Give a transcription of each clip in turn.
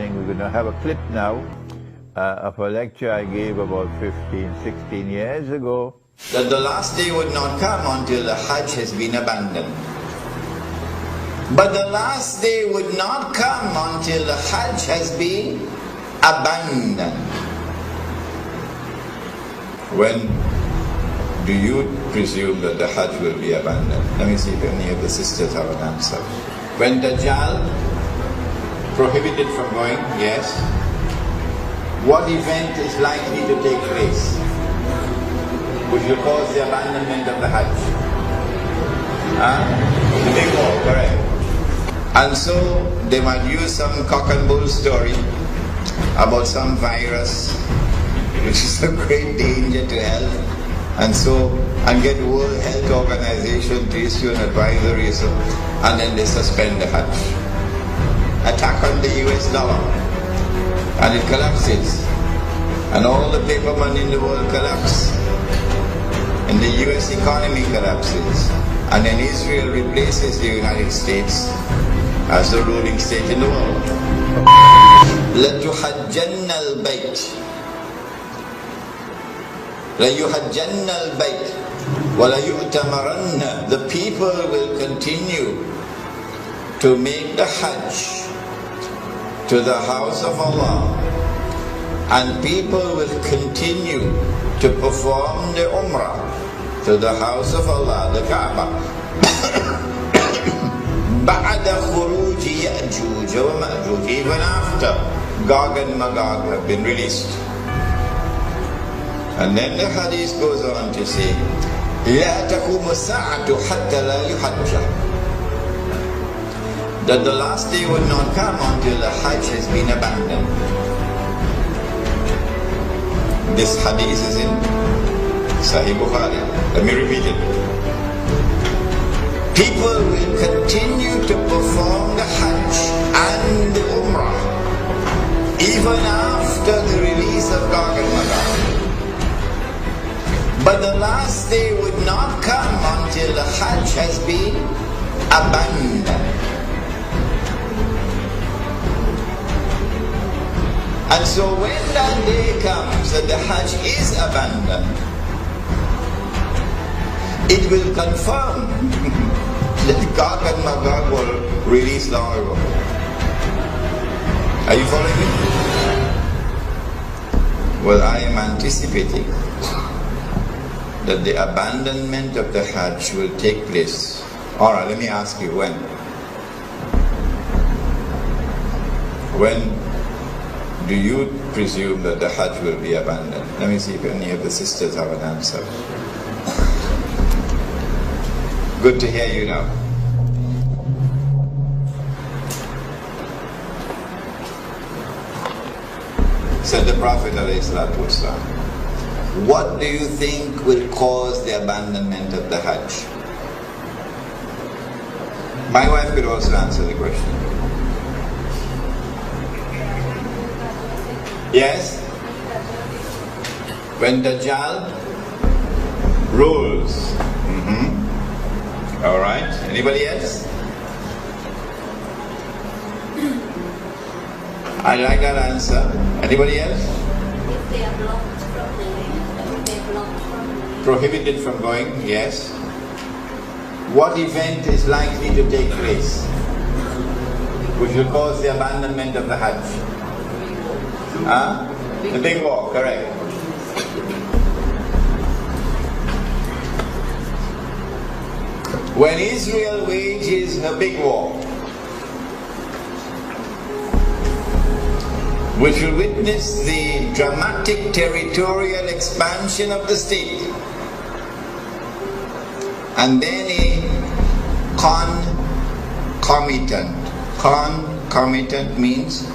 morning. We're going to have a clip now of a lecture I gave about 15, 16 years ago. That the last day would not come until the Hajj has been abandoned. But the last day would not come until the Hajj has been abandoned. When do you presume that the Hajj will be abandoned? Let me see if any of the sisters have an answer. When Dajjal prohibited from going, yes. What event is likely to take place which will cause the abandonment of the Hajj? The big war, correct. And so they might use some cock and bull story about some virus which is a great danger to health, and get World Health Organization to issue an advisory, and then they suspend the Hajj. Attack on the US dollar, and it collapses, and all the paper money in the world collapse, and the US economy collapses, and then Israel replaces the United States as the ruling state in the world. لَتُحَجَّنَّ الْبَيْتِ لَيُحَجَّنَّ الْبَيْتِ وَلَيُؤْتَمَرَنَّ. The people will continue to make the Hajj to the house of Allah, and people will continue to perform the Umrah to the house of Allah, the Kaaba. بَعْدَ خُرُوجِ يَأْجُوجَ وَمَأْجُوجَ. Even after Gog and Magog have been released. And then the hadith goes on to say, لَا تَقُومُ السَّاعَةُ حَتَّى لَا يُحَجَّ. That the last day would not come until the Hajj has been abandoned. This hadith is in Sahih Bukhari. Let me repeat it. People will continue to perform the Hajj and the Umrah even after the release of Gog and Magog. But the last day would not come until the Hajj has been abandoned. And so when that day comes that the Hajj is abandoned, it will confirm that Gog and Magog were released long ago. Are you following me? Well, I am anticipating that the abandonment of the Hajj will take place. Alright, let me ask you when. When do you presume that the Hajj will be abandoned? Let me see if any of the sisters have an answer. Good to hear you now. Said the Prophet ﷺ, what do you think will cause the abandonment of the Hajj? My wife could also answer the question. Yes? When Dajjal rules. Alright, anybody else? I like that answer. Anybody else? If they are blocked from going, they are blocked from Prohibited from going, yes. What event is likely to take place which will cause the abandonment of the Hajj? The big war, correct. When Israel wages a big war, which will witness the dramatic territorial expansion of the state, and then a concomitant means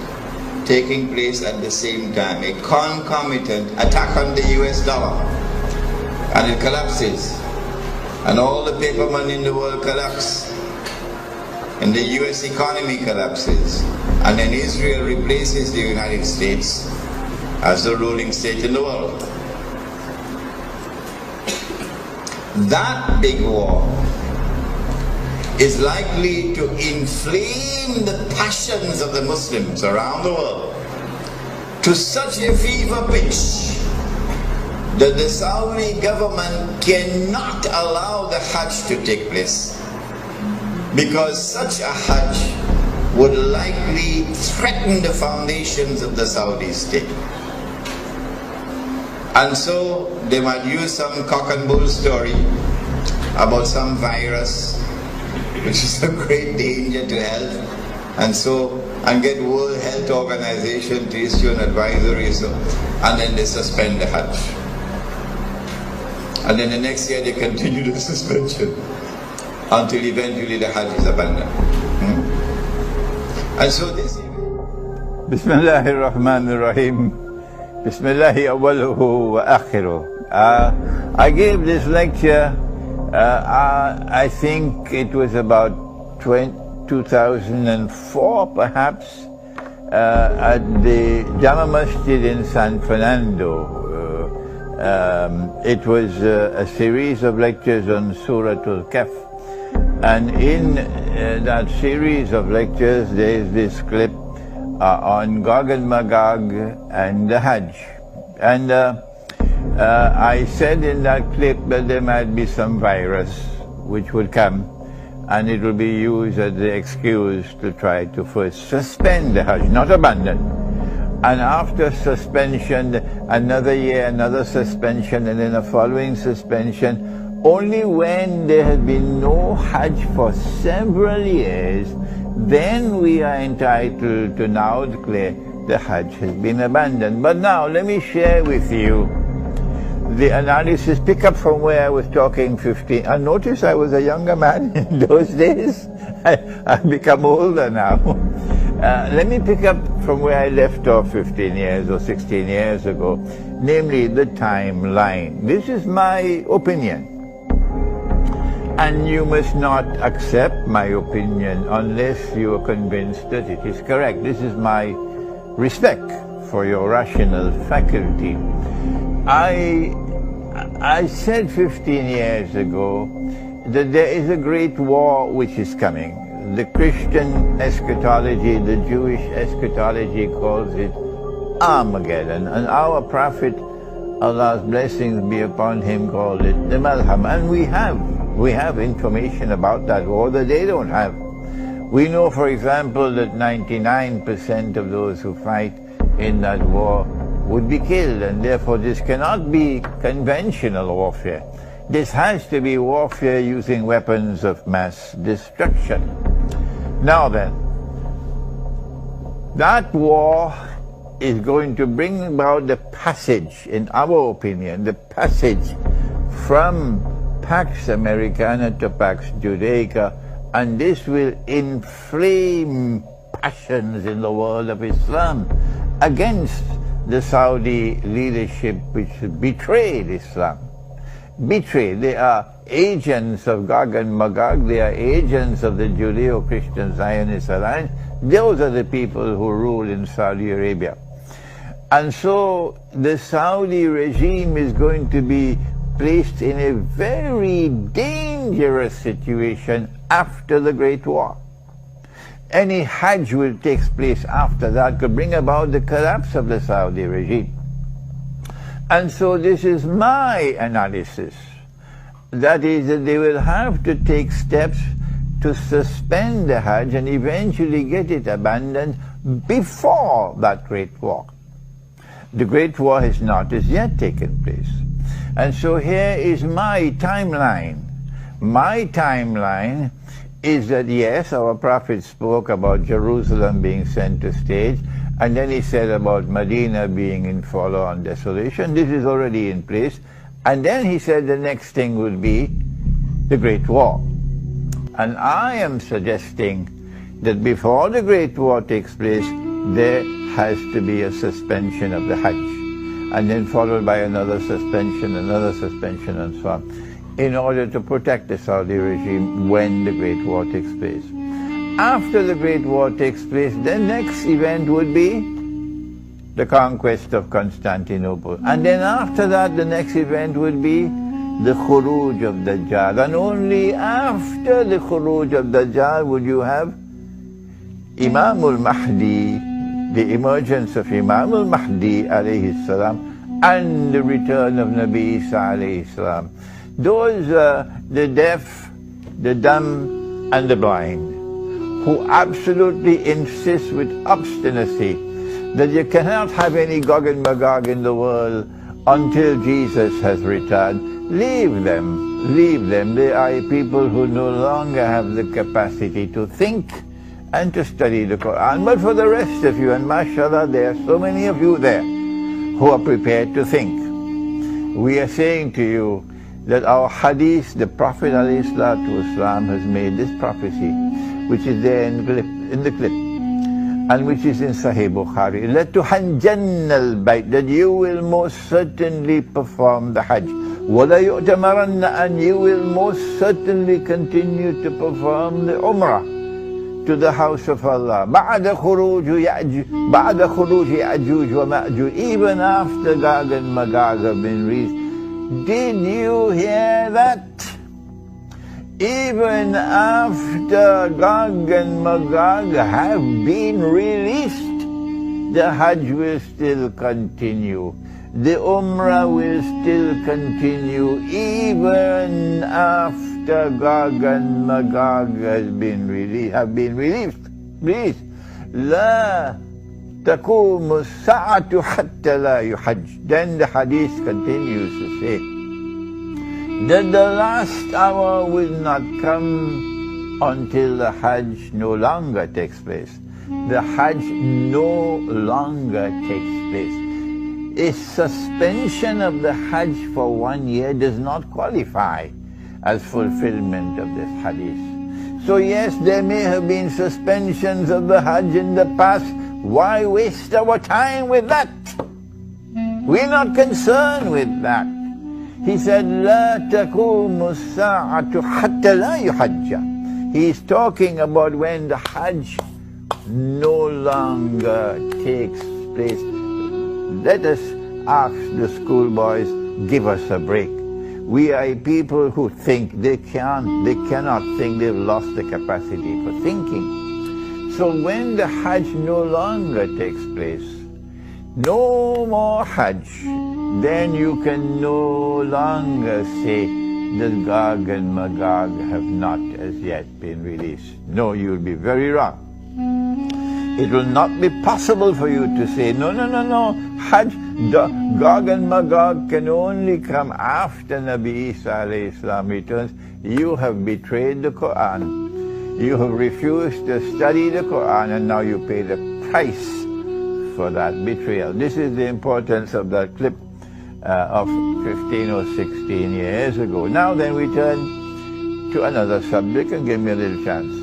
taking place at the same time, a concomitant attack on the US dollar, and it collapses, and all the paper money in the world collapse, and the US economy collapses, and then Israel replaces the United States as the ruling state in the world. That big war is likely to inflame the passions of the Muslims around the world to such a fever pitch that the Saudi government cannot allow the Hajj to take place, because such a Hajj would likely threaten the foundations of the Saudi state. And so they might use some cock and bull story about some virus which is a great danger to health, and get World Health Organization to issue an advisory, and then they suspend the Hajj. And then the next year they continue the suspension until eventually the Hajj is abandoned. And so this... Bismillahir Rahmanir Rahim. Bismillahi awwaluhu wa akhiruh. I gave this lecture, I think it was about 2004 perhaps, at the Jama Masjid in San Fernando. It was a series of lectures on Surah Al-Kahf. And in that series of lectures there is this clip on Gog and Magog and the Hajj. And I said in that clip that there might be some virus which would come, and it will be used as the excuse to try to first suspend the Hajj, not abandon. And after suspension, another year, another suspension, and then a following suspension. Only when there has been no Hajj for several years, then we are entitled to now declare the Hajj has been abandoned. But now let me share with you the analysis, pick up from where I was talking 15. And notice I was a younger man in those days. I've become older now. Let me pick up from where I left off 15 years or 16 years ago, namely the timeline. This is my opinion. And you must not accept my opinion unless you are convinced that it is correct. This is my respect for your rational faculty. I said 15 years ago that there is a great war which is coming. The Christian eschatology, the Jewish eschatology calls it Armageddon, and our Prophet, Allah's blessings be upon him, called it the Malham. And we have information about that war that they don't have. We know, for example, that 99% of those who fight in that war would be killed, and therefore this cannot be conventional warfare. This has to be warfare using weapons of mass destruction. Now then, that war is going to bring about the passage, in our opinion, the passage from Pax Americana to Pax Judaica, and this will inflame passions in the world of Islam against the Saudi leadership which betrayed Islam. Betrayed. They are agents of Gog and Magog. They are agents of the Judeo-Christian Zionist Alliance. Those are the people who rule in Saudi Arabia. And so the Saudi regime is going to be placed in a very dangerous situation after the Great War. Any Hajj will take place after that could bring about the collapse of the Saudi regime. And so this is my analysis. That is, that they will have to take steps to suspend the Hajj and eventually get it abandoned before that Great War. The Great War has not as yet taken place. And so here is my timeline. My timeline is that, yes, our Prophet spoke about Jerusalem being center stage, and then he said about Medina being in forlorn desolation. This is already in place. And then he said the next thing would be the Great War. And I am suggesting that before the Great War takes place, there has to be a suspension of the Hajj, and then followed by another suspension, and so on, in order to protect the Saudi regime when the Great War takes place. After the Great War takes place, the next event would be the conquest of Constantinople. And then after that, the next event would be the khuruj of Dajjal, and only after the khuruj of Dajjal would you have Imam al-Mahdi, the emergence of Imam al-Mahdi alayhi salam, and the return of Nabi Isa alayhi salam. Those the deaf, the dumb, and the blind, who absolutely insist with obstinacy that you cannot have any Gog and Magog in the world until Jesus has returned. Leave them, leave them. They are people who no longer have the capacity to think and to study the Quran. But for the rest of you, and mashallah, there are so many of you there who are prepared to think. We are saying to you that our hadith, the Prophet ﷺ has made this prophecy, which is there in the clip, and which is in Sahih Bukhari. لَتُحَجَّنَّ الْبَيْتِ, that you will most certainly perform the Hajj. وَلَا يُؤْتَمَرَنَّ, and you will most certainly continue to perform the Umrah to the house of Allah. بَعْدَ خُرُوجِ يَأْجُوجِ وَمَأْجُوجِ, even after Gog and Magog have been released. Did you hear that? Even after Gog and Magog have been released, the Hajj will still continue. The Umrah will still continue even after Gog and Magog have been released. لا تقوم الساعة حتى لا يحج. Then the hadith continues to say that the last hour will not come until the Hajj no longer takes place. The Hajj no longer takes place. A suspension of the Hajj for 1 year does not qualify as fulfillment of this hadith. So yes, there may have been suspensions of the Hajj in the past. Why waste our time with that? We're not concerned with that. He said, لا تقوم الساعة حتى لا يحج. He's talking about when the Hajj no longer takes place. Let us ask the schoolboys, give us a break. We are people who think. They cannot think. They've lost the capacity for thinking. So when the Hajj no longer takes place, no more Hajj, then you can no longer say that Gog and Magog have not as yet been released. No, you'll be very wrong. It will not be possible for you to say, no, Hajj, Gog and Magog can only come after Nabi Isa alayhi salam returns. You have betrayed the Quran. You have refused to study the Quran, and now you pay the price for that betrayal. This is the importance of that clip of 15 or 16 years ago. Now then we turn to another subject, and give me a little chance.